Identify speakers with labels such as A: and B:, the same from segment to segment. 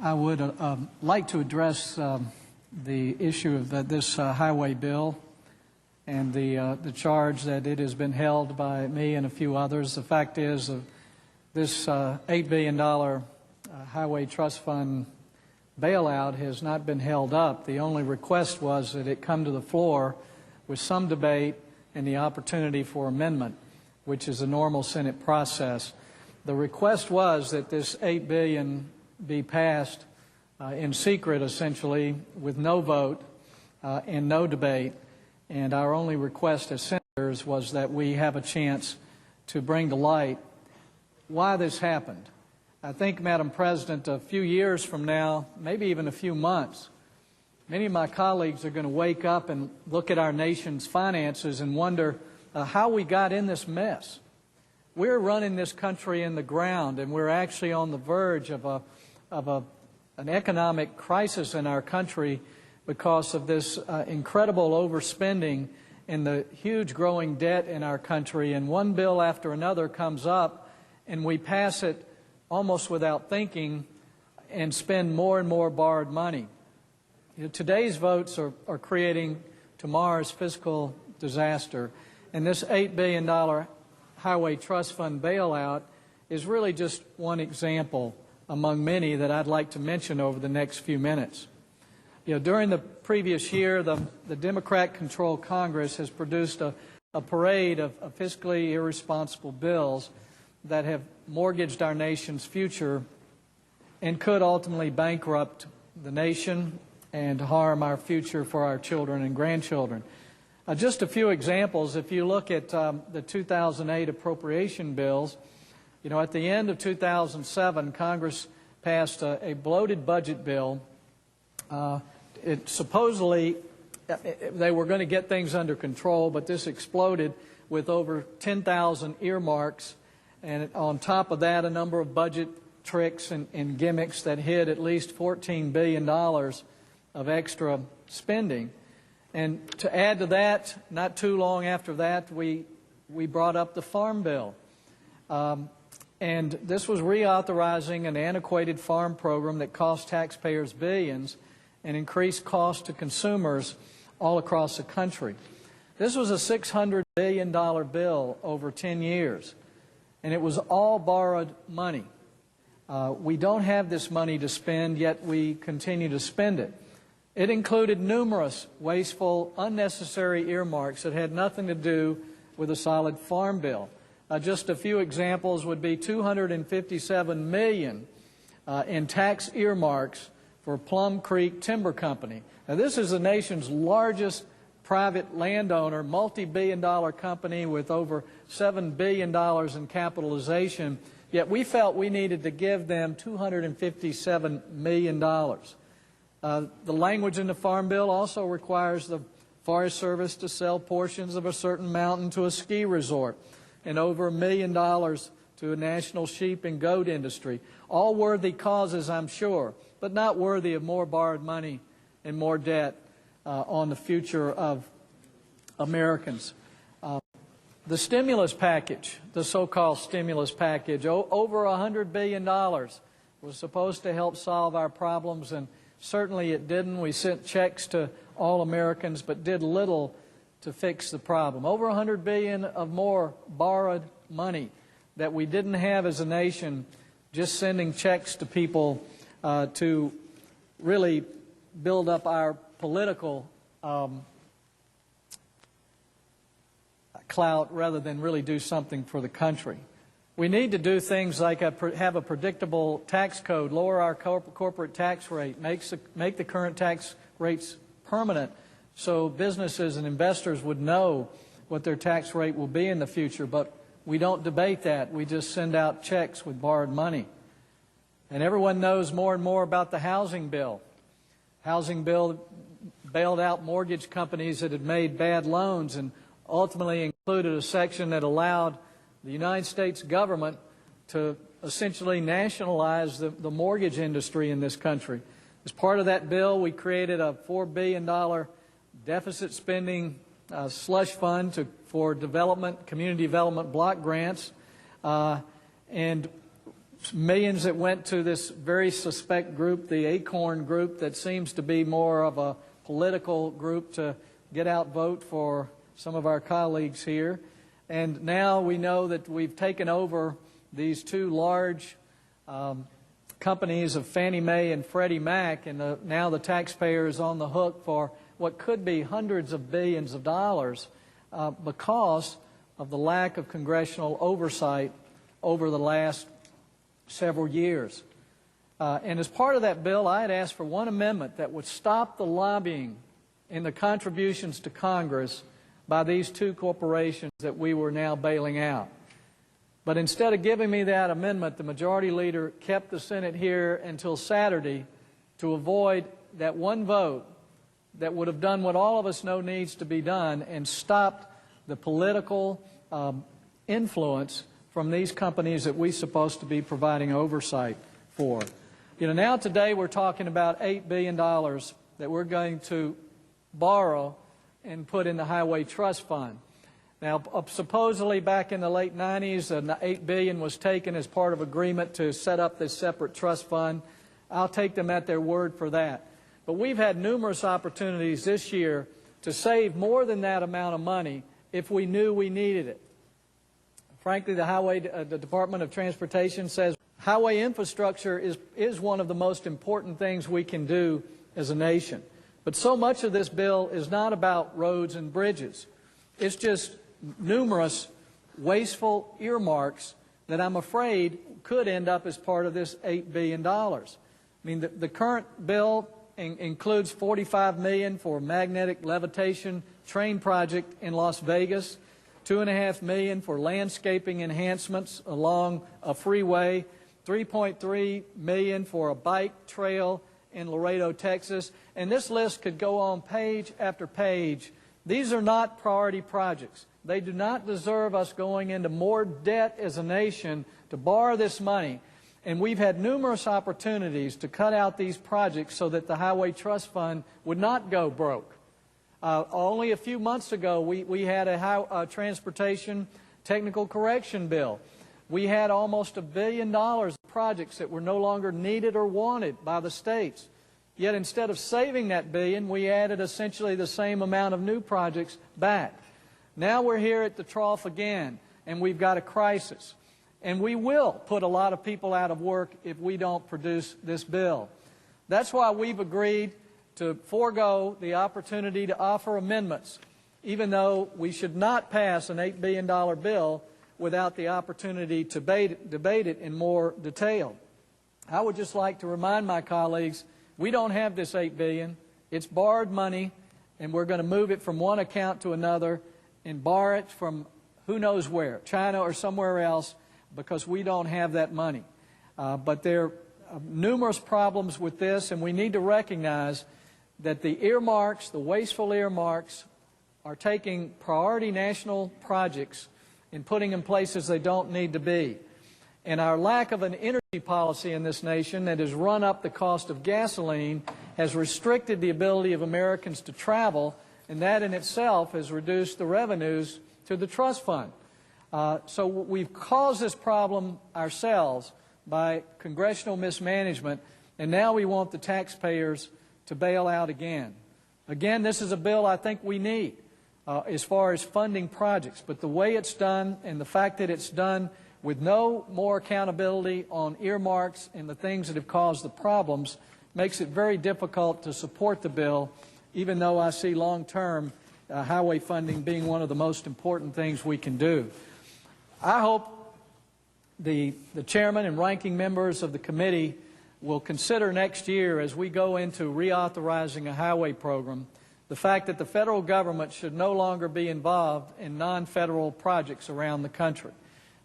A: I would like to address the issue of this highway bill and the charge that it has been held by me and a few others. The fact is, this $8 billion Highway Trust Fund bailout has not been held up. The only request was that it come to the floor with some debate and the opportunity for amendment, which is a normal Senate process. The request was that this $8 billion be passed in secret, essentially, with no vote and no debate. And our only request as senators was that we have a chance to bring to light why this happened. I think, Madam President, a few years from now, maybe even a few months, many of my colleagues are going to wake up and look at our nation's finances and wonder how we got in this mess. We're running this country in the ground, and we're actually on the verge of an economic crisis in our country because of this incredible overspending and the huge growing debt in our country. And one bill after another comes up, and we pass it almost without thinking and spend more and more borrowed money. You know, today's votes are creating tomorrow's fiscal disaster, and this $8 billion Highway Trust Fund bailout is really just one example among many that I'd like to mention over the next few minutes. You know, during the previous year, the Democrat-controlled Congress has produced a parade of fiscally irresponsible bills that have mortgaged our nation's future and could ultimately bankrupt the nation and harm our future for our children and grandchildren. Just a few examples. If you look at the 2008 appropriation bills, you know, at the end of 2007, Congress passed a bloated budget bill. Supposedly, they were going to get things under control, but this exploded with over 10,000 earmarks, and on top of that, a number of budget tricks and gimmicks that hid at least $14 billion of extra spending. And to add to that, not too long after that, we brought up the Farm Bill. And this was reauthorizing an antiquated farm program that cost taxpayers billions and increased costs to consumers all across the country. This was a $600 billion bill over 10 years, and it was all borrowed money. We don't have this money to spend, yet we continue to spend it. It included numerous wasteful, unnecessary earmarks that had nothing to do with a solid farm bill. Just a few examples would be $257 million in tax earmarks for Plum Creek Timber Company. Now, this is the nation's largest private landowner, multi-billion-dollar company with over $7 billion in capitalization, yet we felt we needed to give them $257 million. The language in the Farm Bill also requires the Forest Service to sell portions of a certain mountain to a ski resort and over $1 million to a national sheep and goat industry. All worthy causes, I'm sure, but not worthy of more borrowed money and more debt on the future of Americans. The stimulus package, the so-called stimulus package, over $100 billion was supposed to help solve our problems, and certainly it didn't. We sent checks to all Americans, but did little to fix the problem. Over $100 billion of more borrowed money that we didn't have as a nation, just sending checks to people to really build up our political clout rather than really do something for the country. We need to do things like have a predictable tax code, lower our corporate tax rate, make the current tax rates permanent so businesses and investors would know what their tax rate will be in the future. But we don't debate that. We just send out checks with borrowed money. And everyone knows more and more about the housing bill. Housing bill bailed out mortgage companies that had made bad loans and ultimately included a section that allowed the United States government to essentially nationalize the mortgage industry in this country. As part of that bill, we created a $4 billion deficit spending slush fund for development, community development block grants, and millions that went to this very suspect group, the Acorn group, that seems to be more of a political group to get out vote for some of our colleagues here. And now we know that we've taken over these two large companies of Fannie Mae and Freddie Mac, and now the taxpayer is on the hook for what could be hundreds of billions of dollars because of the lack of congressional oversight over the last several years. And as part of that bill, I had asked for one amendment that would stop the lobbying and the contributions to Congress by these two corporations that we were now bailing out. But instead of giving me that amendment, the majority leader kept the Senate here until Saturday to avoid that one vote that would have done what all of us know needs to be done and stopped the political influence from these companies that we're supposed to be providing oversight for. You know, now today we're talking about $8 billion that we're going to borrow and put in the Highway Trust Fund. Now, supposedly back in the late 90s, $8 billion was taken as part of agreement to set up this separate trust fund. I'll take them at their word for that. But we've had numerous opportunities this year to save more than that amount of money if we knew we needed it. Frankly, the Department of Transportation says highway infrastructure is one of the most important things we can do as a nation. But so much of this bill is not about roads and bridges. It's just numerous wasteful earmarks that I'm afraid could end up as part of this $8 billion. I mean, the current bill includes $45 million for a magnetic levitation train project in Las Vegas, $2.5 million for landscaping enhancements along a freeway, $3.3 million for a bike trail in Laredo, Texas, and this list could go on page after page. These are not priority projects. They do not deserve us going into more debt as a nation to borrow this money. And we've had numerous opportunities to cut out these projects so that the Highway Trust Fund would not go broke. Only a few months ago, we had a transportation technical correction bill. We had almost $1 billion of projects that were no longer needed or wanted by the states. Yet instead of saving that billion, we added essentially the same amount of new projects back. Now we're here at the trough again, and we've got a crisis. And we will put a lot of people out of work if we don't produce this bill. That's why we've agreed to forego the opportunity to offer amendments, even though we should not pass an $8 billion bill without the opportunity to debate it in more detail. I would just like to remind my colleagues, we don't have this $8 billion. It's borrowed money, and we're going to move it from one account to another and borrow it from who knows where, China or somewhere else, because we don't have that money. But there are numerous problems with this, and we need to recognize that the earmarks, the wasteful earmarks, are taking priority national projects and putting them places they don't need to be. And our lack of an energy policy in this nation that has run up the cost of gasoline has restricted the ability of Americans to travel, and that in itself has reduced the revenues to the trust fund. So we've caused this problem ourselves by congressional mismanagement, and now we want the taxpayers to bail out again. Again, this is a bill I think we need as far as funding projects, but the way it's done and the fact that it's done with no more accountability on earmarks and the things that have caused the problems makes it very difficult to support the bill, even though I see long-term highway funding being one of the most important things we can do. I hope the chairman and ranking members of the committee will consider next year, as we go into reauthorizing a highway program, the fact that the federal government should no longer be involved in non-federal projects around the country.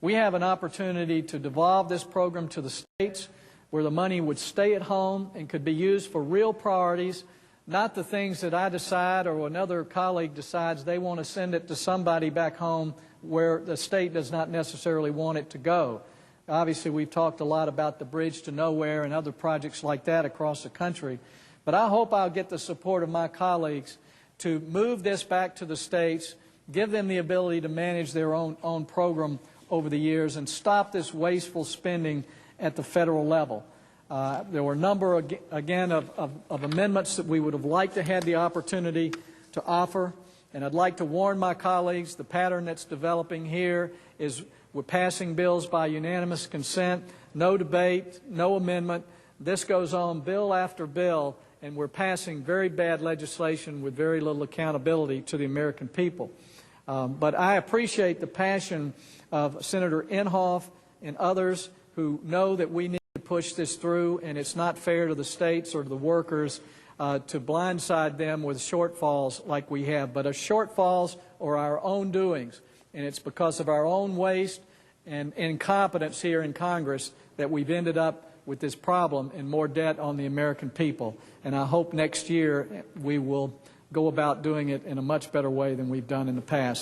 A: We have an opportunity to devolve this program to the states, where the money would stay at home and could be used for real priorities, not the things that I decide or another colleague decides they want to send it to somebody back home where the state does not necessarily want it to go. Obviously, we've talked a lot about the Bridge to Nowhere and other projects like that across the country. But I hope I'll get the support of my colleagues to move this back to the states, give them the ability to manage their own program over the years, and stop this wasteful spending at the federal level. There were a number, again, of amendments that we would have liked to have the opportunity to offer, and I'd like to warn my colleagues the pattern that's developing here is we're passing bills by unanimous consent, no debate, no amendment. This goes on bill after bill, and we're passing very bad legislation with very little accountability to the American people. But I appreciate the passion of Senator Inhofe and others who know that we need to push this through, and it's not fair to the states or to the workers to blindside them with shortfalls like we have. But our shortfalls are our own doings, and it's because of our own waste and incompetence here in Congress that we've ended up with this problem and more debt on the American people. And I hope next year we will go about doing it in a much better way than we've done in the past.